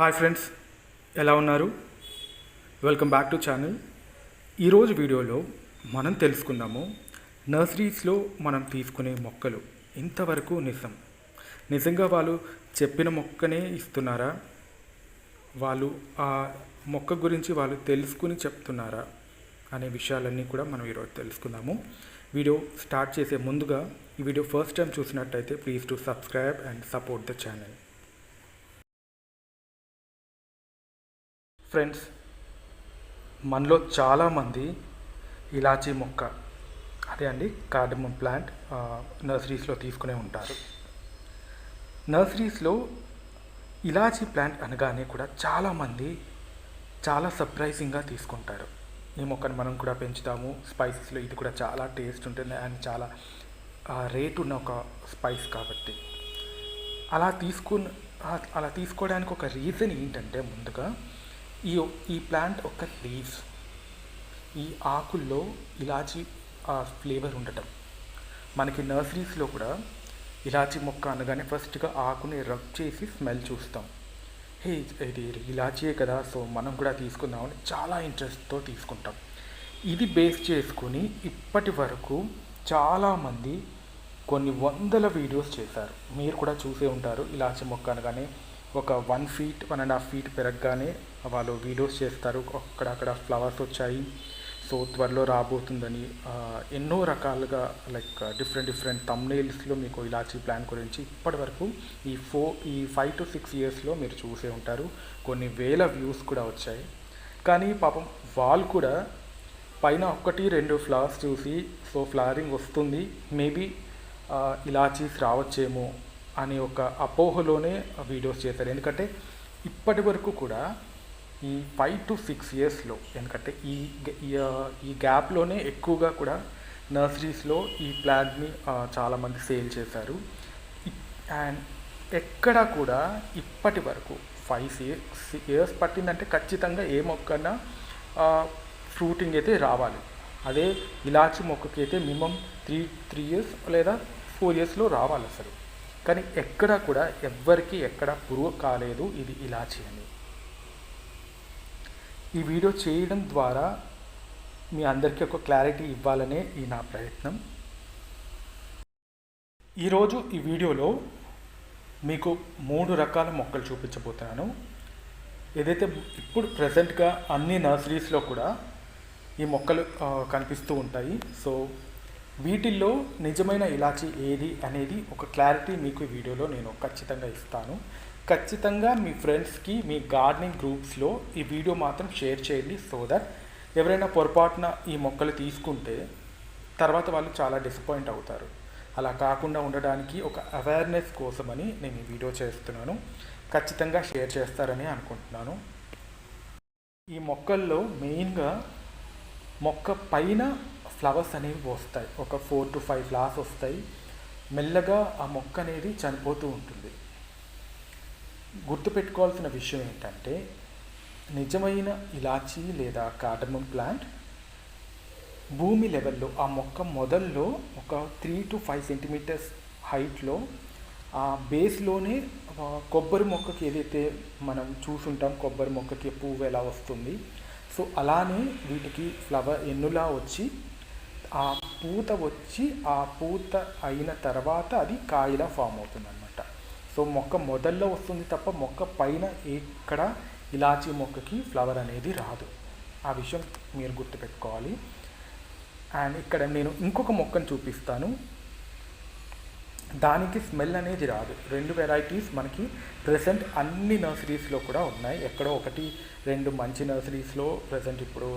Hi friends, ఎలా ఉన్నారు? Welcome back to channel. ఈరోజు వీడియోలో మనం తెలుసుకుందాము నర్సరీస్లో మనం తీసుకునే మొక్కలు ఇంతవరకు నిజంగా వాళ్ళు చెప్పిన మొక్కనే ఇస్తున్నారా? వాళ్ళు ఆ మొక్క గురించి వాళ్ళు తెలుసుకుని చెప్తున్నారా అనే విషయాలన్నీ కూడా మనం ఈరోజు తెలుసుకుందాము. వీడియో స్టార్ట్ చేసే ముందుగా ఈ వీడియో ఫస్ట్ టైం చూసినట్టయితే please to subscribe and support the channel. Friends, మనలో చాలామంది ఇలాచీ మొక్క, అదే అండి కార్డమమ్ ప్లాంట్, నర్సరీస్లో తీసుకునే ఉంటారు. నర్సరీస్లో ఇలాచీ ప్లాంట్ అనగానే కూడా చాలామంది చాలా సర్ప్రైజింగ్గా తీసుకుంటారు. ఈ మొక్కను మనం కూడా పెంచుతాము, స్పైసెస్లో ఇది కూడా చాలా టేస్ట్ ఉంటుంది అండ్ చాలా రేట్ ఉన్న ఒక స్పైస్ కాబట్టి అలా తీసుకోవడానికి ఒక రీజన్ ఏంటంటే, ముందుగా ఈ ప్లాంట్ ఒక లీవ్స్, ఈ ఆకుల్లో ఇలాచీ ఫ్లేవర్ ఉండటం. మనకి నర్సరీస్లో కూడా ఇలాచీ మొక్క అనగానే ఫస్ట్గా ఆకుని రబ్ చేసి స్మెల్ చూస్తాం. ఇది ఇలాచీయే కదా, సో మనం కూడా తీసుకుందామని చాలా ఇంట్రెస్ట్తో తీసుకుంటాం. ఇది బేస్ చేసుకుని ఇప్పటి వరకు చాలామంది కొన్ని వందల వీడియోస్ చేశారు. మీరు కూడా చూసే ఉంటారు. ఇలాచీ మొక్క అనగానే ఒక 1 feet 1.5 feet పెరగగానే వాళ్ళు వీడియోస్ చేస్తారు. అక్కడక్కడ ఫ్లవర్స్ వచ్చాయి, సో త్వరలో రాబోతుందని ఎన్నో రకాలుగా లైక్ డిఫరెంట్ థంబ్నెయిల్స్లో మీకు ఇలాచీ ప్లాంట్ గురించి ఇప్పటి వరకు ఈ 5 to 6 yearsలో మీరు చూసే ఉంటారు. కొన్ని వేల వ్యూస్ కూడా వచ్చాయి. కానీ పాపం వాళ్ళు కూడా పైన 1-2 ఫ్లవర్స్ చూసి, సో ఫ్లవరింగ్ వస్తుంది, మేబీ ఇలాచీస్ రావచ్చేమో అనే ఒక అపోహలోనే వీడియోస్ చేశారు. ఎందుకంటే ఇప్పటి వరకు కూడా ఈ 5 to 6 yearsలో, ఎందుకంటే ఈ గ్యాప్లోనే ఎక్కువగా కూడా నర్సరీస్లో ఈ ప్లాంట్ని చాలామంది సేల్ చేశారు. అండ్ ఎక్కడ కూడా ఇప్పటి వరకు 5-6 years పట్టిందంటే ఖచ్చితంగా ఏ మొక్కన్నా ఫ్రూటింగ్ అయితే రావాలి. అదే ఇలాచీ మొక్కకి అయితే మినిమం 3 years లేదా 4 yearsలో రావాలి అసలు. కానీ ఎక్కడ కూడా ఎవ్వరికి ఎక్కడ ప్రూవ్ కాలేదు ఇది ఇలాచీ అని. ఈ వీడియో చేయడం ద్వారా మీ అందరికీ ఒక క్లారిటీ ఇవ్వాలనే ఈ నా ప్రయత్నం. ఈరోజు ఈ వీడియోలో మీకు 3 రకాల మొక్కలు చూపించబోతున్నాను. ఏదైతే ఇప్పుడు ప్రజెంట్గా అన్ని నర్సరీస్లో కూడా ఈ మొక్కలు కనిపిస్తూ ఉంటాయి. సో వీటిల్లో నిజమైన ఇలాచీ ఏది అనేది ఒక క్లారిటీ మీకు ఈ వీడియోలో నేను ఖచ్చితంగా ఇస్తాను. ఖచ్చితంగా మీ ఫ్రెండ్స్కి, మీ గార్డెనింగ్ గ్రూప్స్లో ఈ వీడియో మాత్రం షేర్ చేయండి, సో దట్ ఎవరైనా పొరపాటున ఈ మొక్కలు తీసుకుంటే తర్వాత వాళ్ళు చాలా డిసప్పాయింట్ అవుతారు. అలా కాకుండా ఉండడానికి ఒక అవేర్నెస్ కోసమని నేను ఈ వీడియో చేస్తున్నాను. ఖచ్చితంగా షేర్ చేస్తారని అనుకుంటున్నాను. ఈ మొక్కల్లో మెయిన్గా మొక్క పైన ఫ్లవర్స్ అనేవి వస్తాయి. ఒక 4 to 5 ఫ్లవర్స్ వస్తాయి. మెల్లగా ఆ మొక్క అనేది చనిపోతూ ఉంటుంది. గుర్తుపెట్టుకోవాల్సిన విషయం ఏంటంటే, నిజమైన ఇలాచీ లేదా కార్డమమ్ ప్లాంట్ భూమి లెవెల్లో ఆ మొక్క మొదల్లో ఒక 3 to 5 centimeters హైట్లో ఆ బేస్లోనే కొబ్బరి మొక్కకి ఏదైతే మనం చూసుంటాం, కొబ్బరి మొక్కకి పువ్వు ఎలా వస్తుంది, సో అలానే వీటికి ఫ్లవర్ ఎన్నులా వచ్చి ఆ పూత అయిన తర్వాత అది కాయలా ఫామ్ అవుతుంది అన్నమాట. సో మొక్క మొదల్లో వస్తుంది తప్ప మొక్క పైన ఎక్కడ ఇలాచీ మొక్కకి ఫ్లవర్ అనేది రాదు. ఆ విషయం మీరు గుర్తుపెట్టుకోవాలి. అండ్ ఇక్కడ నేను ఇంకొక మొక్కను చూపిస్తాను. దానికి స్మెల్ అనేది రాదు. 2 వెరైటీస్ మనకి ప్రజెంట్ అన్ని నర్సరీస్లో కూడా ఉన్నాయి. ఎక్కడో 1-2 మంచి నర్సరీస్లో ప్రజెంట్ ఇప్పుడు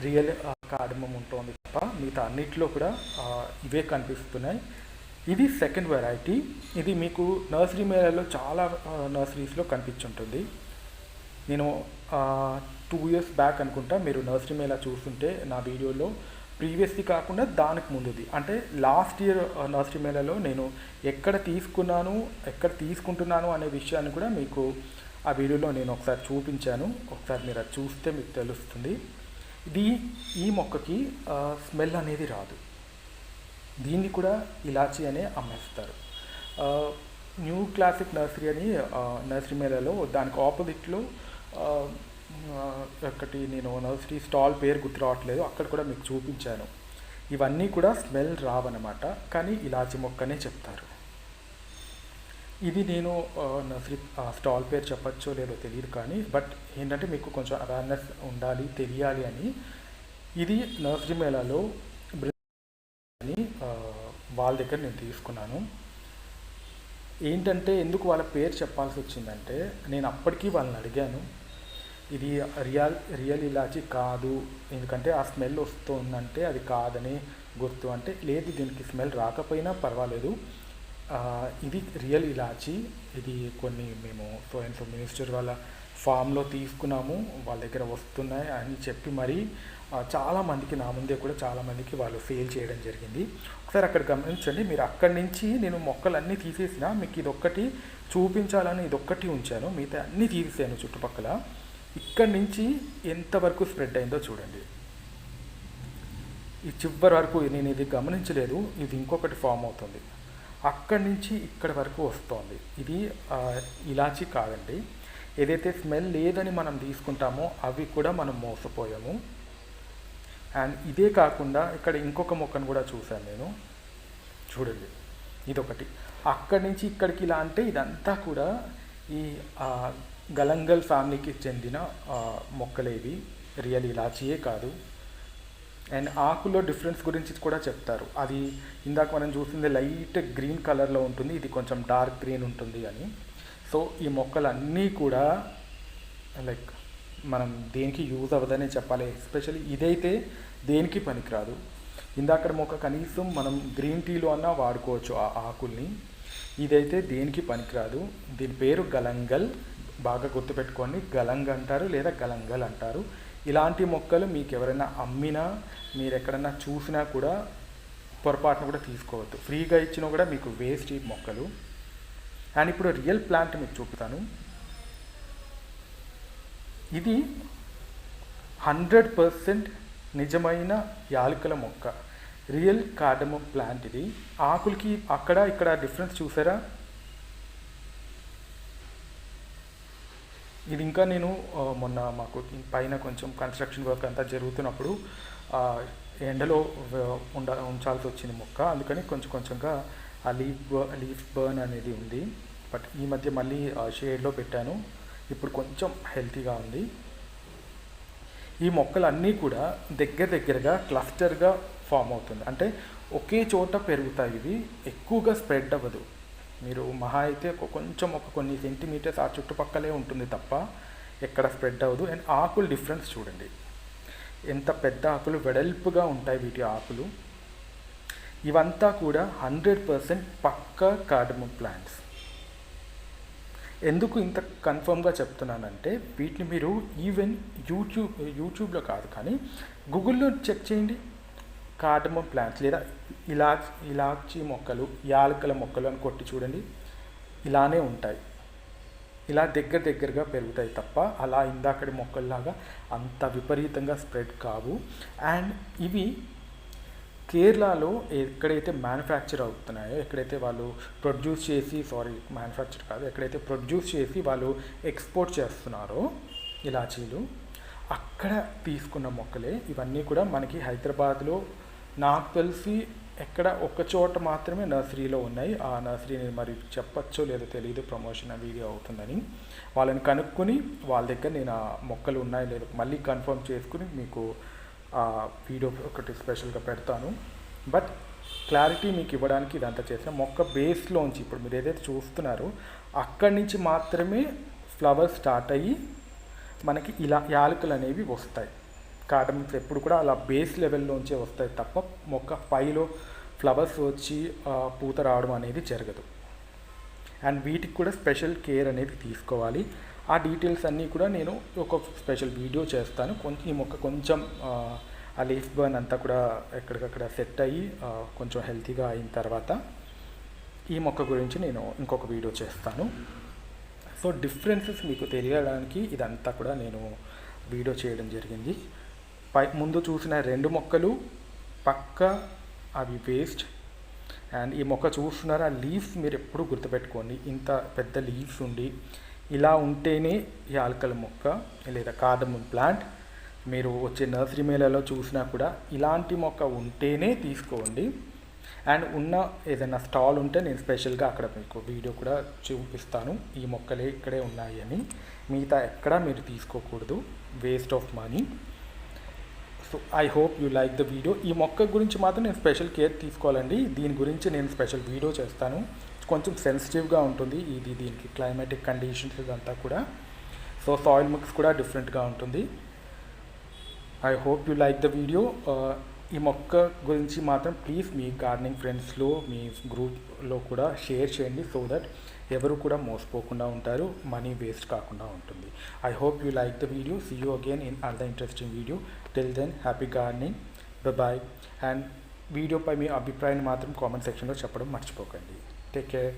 రియల్ కార్డమమ్ ఉంటుంది తప్ప మిగతా అన్నిట్లో కూడా ఇవే కనిపిస్తున్నాయి. ఇది సెకండ్ వెరైటీ. ఇది మీకు నర్సరీ మేళలో చాలా నర్సరీస్లో కనిపించుంటుంది. నేను 2 years బ్యాక్ అనుకుంటా, మీరు నర్సరీ మేళ చూస్తుంటే నా వీడియోలో ప్రీవియస్ది కాకుండా దానికి ముందుది, అంటే లాస్ట్ ఇయర్ నర్సరీ మేళలో నేను ఎక్కడ తీసుకుంటున్నాను అనే విషయాన్ని కూడా మీకు ఆ వీడియోలో నేను ఒకసారి చూపించాను. ఒకసారి మీరు అది చూస్తే మీకు తెలుస్తుంది. ఈ మొక్కకి స్మెల్ అనేది రాదు. దీన్ని కూడా ఇలాచీ అనే అమ్మేస్తారు. న్యూ క్లాసిక్ నర్సరీ అని నర్సరీ మేళలో దానికి ఆపోజిట్లో ఒకటి నేను నర్సరీ స్టాల్ పేరు గుర్తు రావట్లేదు, అక్కడ కూడా మీకు చూపించాను. ఇవన్నీ కూడా స్మెల్ రావన్నమాట, కానీ ఇలాచి మొక్కనే చెప్తారు. ఇది నేను నర్సరీ స్టాల్ పేరు చెప్పచ్చో లేదో తెలియదు, కానీ బట్ ఏంటంటే మీకు కొంచెం అవేర్నెస్ ఉండాలి, తెలియాలి అని ఇది నర్సరీ మేళాలో అని వాళ్ళ దగ్గర నేను తీసుకున్నాను. ఏంటంటే ఎందుకు వాళ్ళ పేరు చెప్పాల్సి వచ్చిందంటే, నేను అప్పటికీ వాళ్ళని అడిగాను, ఇది రియల్ ఇలాచి కాదు, ఎందుకంటే ఆ స్మెల్ వస్తుందంటే అది కాదని గుర్తు. అంటే లేదు, దీనికి స్మెల్ రాకపోయినా పర్వాలేదు, ఇది రియల్ ఇలాచి, ఇది కొన్ని మేము సో మినిస్టర్ వాళ్ళ ఫామ్లో తీసుకున్నాము, వాళ్ళ దగ్గర వస్తున్నాయి అని చెప్పి మరీ చాలామందికి, నా ముందే కూడా చాలామందికి వాళ్ళు సేల్ చేయడం జరిగింది. ఒకసారి అక్కడ గమనించండి. మీరు అక్కడి నుంచి నేను మొక్కలన్నీ తీసేసిన, మీకు ఇదొక్కటి చూపించాలని ఇదొక్కటి ఉంచాను, మిగతా అన్నీ తీసేసాను చుట్టుపక్కల. ఇక్కడి నుంచి ఎంతవరకు స్ప్రెడ్ అయిందో చూడండి. ఈ చివరి వరకు నేను ఇది గమనించలేదు, ఇది ఇంకొకటి ఫామ్ అవుతుంది, అక్కడి నుంచి ఇక్కడి వరకు వస్తుంది. ఇది ఇలాచి కాదండి. ఏదైతే స్మెల్ లేదని మనం తీసుకుంటామో అవి కూడా మనం మోసపోయాము. అండ్ ఇదే కాకుండా ఇక్కడ ఇంకొక మొక్కను కూడా చూశాను నేను, చూడండి, ఇదొకటి. అక్కడి నుంచి ఇక్కడికి ఇలా అంటే ఇదంతా కూడా ఈ గలంగల్ ఫ్యామిలీకి చెందిన మొక్కలేవి, రియల్ ఇలాచియే కాదు. అండ్ ఆకుల్లో డిఫరెన్స్ గురించి కూడా చెప్తారు. అది ఇందాక మనం చూసింది లైట్ గ్రీన్ కలర్లో ఉంటుంది, ఇది కొంచెం డార్క్ గ్రీన్ ఉంటుంది అని. సో ఈ మొక్కలన్నీ కూడా లైక్ మనం దేనికి యూజ్ అవ్వదని చెప్పాలి. ఎస్పెషల్లీ ఇదైతే దేనికి పనికిరాదు. ఇందాక మొక్క కనీసం మనం గ్రీన్ టీలో అన్నా వాడుకోవచ్చు ఆ ఆకుల్ని, ఇదైతే దేనికి పనికిరాదు. దీని పేరు గలంగల్, బాగా గుర్తుపెట్టుకోండి, గలంగ్ అంటారు లేదా గలంగల్ అంటారు. ఇలాంటి మొక్కలు మీకు ఎవరైనా అమ్మినా, మీరు ఎక్కడన్నా చూసినా కూడా పొరపాటును కూడా తీసుకోవద్దు. ఫ్రీగా ఇచ్చినా కూడా మీకు వేస్ట్ ఈ మొక్కలు. అండ్ ఇప్పుడు రియల్ ప్లాంట్ మీకు చూపుతాను. ఇది 100% నిజమైన యాలకుల మొక్క, రియల్ కార్డమమ్ ప్లాంట్. ఇది ఆకులకి అక్కడ ఇక్కడ డిఫరెన్స్ చూసారా? ఇది ఇంకా నేను మొన్న మాకు పైన కొంచెం కన్స్ట్రక్షన్ వర్క్ అంతా జరుగుతున్నప్పుడు ఎండలో ఉంచాల్సి వచ్చింది మొక్క, అందుకని కొంచెంగా ఆ లీఫ్ బర్న్ అనేది ఉంది. బట్ ఈ మధ్య మళ్ళీ షేడ్లో పెట్టాను, ఇప్పుడు కొంచెం హెల్తీగా ఉంది. ఈ మొక్కలన్నీ కూడా దగ్గరగా క్లస్టర్గా ఫామ్ అవుతుంది, అంటే ఒకే చోట పెరుగుతాయి. ఇవి ఎక్కువగా స్ప్రెడ్ అవ్వదు. మీరు మహా అయితే కొన్ని సెంటీమీటర్స్ ఆ చుట్టుపక్కలే ఉంటుంది తప్ప ఎక్కడ స్ప్రెడ్ అవ్వదు. అండ్ ఆకులు డిఫరెన్స్ చూడండి, ఎంత పెద్ద ఆకులు, వెడల్పుగా ఉంటాయి వీటి ఆకులు. ఇవంతా కూడా 100% పక్కా కార్డమమ్ ప్లాంట్స్. ఎందుకు ఇంత కన్ఫర్మ్గా చెప్తున్నానంటే, వీటిని మీరు ఈవెన్ యూట్యూబ్లో కాదు కానీ గూగుల్లో చెక్ చేయండి, కార్డమమ్ ప్లాంట్స్ లేదా ఇలాచి మొక్కలు, యాలకుల మొక్కలు అని కొట్టి చూడండి, ఇలానే ఉంటాయి. ఇలా దగ్గరగా పెరుగుతాయి తప్ప అలా ఇందాకటి మొక్కల్లాగా అంత విపరీతంగా స్ప్రెడ్ కావు. అండ్ ఇవి కేరళలో ఎక్కడైతే మ్యానుఫ్యాక్చర్ అవుతున్నాయో, ఎక్కడైతే వాళ్ళు ప్రొడ్యూస్ చేసి ఎక్కడైతే ప్రొడ్యూస్ చేసి వాళ్ళు ఎక్స్పోర్ట్ చేస్తున్నారో ఇలాచీలు, అక్కడ తీసుకున్న మొక్కలే ఇవన్నీ కూడా. మనకి హైదరాబాద్లో నాకు తెలిసి ఎక్కడ ఒక్క చోట మాత్రమే నర్సరీలో ఉన్నాయి. ఆ నర్సరీని మరి చెప్పచ్చో లేదో తెలియదు, ప్రమోషన్ వీడియో అవుతుందని. వాళ్ళని కనుక్కొని వాళ్ళ దగ్గర నేను ఆ మొక్కలు ఉన్నాయో లేదో మళ్ళీ కన్ఫర్మ్ చేసుకుని మీకు ఆ వీడియో ఒకటి స్పెషల్గా పెడతాను. బట్ క్లారిటీ మీకు ఇవ్వడానికి ఇదంతా చేసిన మొక్క బేస్లోంచి ఇప్పుడు మీరు ఏదైతే చూస్తున్నారో అక్కడి నుంచి మాత్రమే ఫ్లవర్స్ స్టార్ట్ అయ్యి మనకి ఇలా యాలకులు అనేవి వస్తాయి. కార్డమమ్స్ ఎప్పుడు కూడా అలా బేస్ లెవెల్లోంచే వస్తాయి తప్ప మొక్క పైలో ఫ్లవర్స్ వచ్చి పూత రావడం అనేది జరగదు. అండ్ వీటికి కూడా స్పెషల్ కేర్ అనేది తీసుకోవాలి. ఆ డీటెయిల్స్ అన్నీ కూడా నేను ఒక స్పెషల్ వీడియో చేస్తాను. ఈ మొక్క కొంచెం ఆ లీఫ్ బర్న్ అంతా కూడా ఎక్కడికక్కడ సెట్ అయ్యి కొంచెం హెల్తీగా అయిన తర్వాత ఈ మొక్క గురించి నేను ఇంకొక వీడియో చేస్తాను. సో డిఫరెన్సెస్ మీకు తెలియడానికి ఇదంతా కూడా నేను వీడియో చేయడం జరిగింది. ముందు చూసిన 2 మొక్కలు పక్కా అవి వేస్ట్. అండ్ ఈ మొక్క చూస్తున్నారా, లీవ్స్ మీరు ఎప్పుడు గుర్తుపెట్టుకోండి, ఇంత పెద్ద లీవ్స్ ఉండి ఇలా ఉంటేనే ఈ ఆల్కల మొక్క లేదా కార్డమమ్ ప్లాంట్ మీరు వచ్చే నర్సరీ మేళలో చూసినా కూడా ఇలాంటి మొక్క ఉంటేనే తీసుకోండి. అండ్ ఉన్న ఏదైనా స్టాల్ ఉంటే నేను స్పెషల్గా అక్కడ మీకు వీడియో కూడా చూపిస్తాను, ఈ మొక్కలే ఇక్కడే ఉన్నాయి అని. మిగతా ఎక్కడా మీరు తీసుకోకూడదు, waste of money. So I hope you like the video. ఈ మొక్క గురించి మాత్రం నేను స్పెషల్ కేర్ తీసుకోవాలండి, దీని గురించి నేను స్పెషల్ వీడియో చేస్తాను. కొంచెం సెన్సిటివ్గా ఉంటుంది ఇది, దీనికి క్లైమాటిక్ కండిషన్స్ ఇదంతా కూడా. సో సాయిల్ మిక్స్ కూడా డిఫరెంట్గా ఉంటుంది. I hope you like the video. ఈ మొక్క గురించి మాత్రం ప్లీజ్ మీ గార్డెనింగ్ ఫ్రెండ్స్లో, మీ గ్రూప్లో కూడా షేర్ చేయండి, సో దట్ ఎవరు కూడా మోసపోకుండా ఉంటారు, మనీ వేస్ట్ కాకుండా ఉంటుంది. I hope you like the video. See you again in another interesting video. Till then happy gardening, bye. And వీడియోపై మీ అభిప్రాయాన్ని మాత్రం కామెంట్ సెక్షన్లో చెప్పడం మర్చిపోకండి. Take care.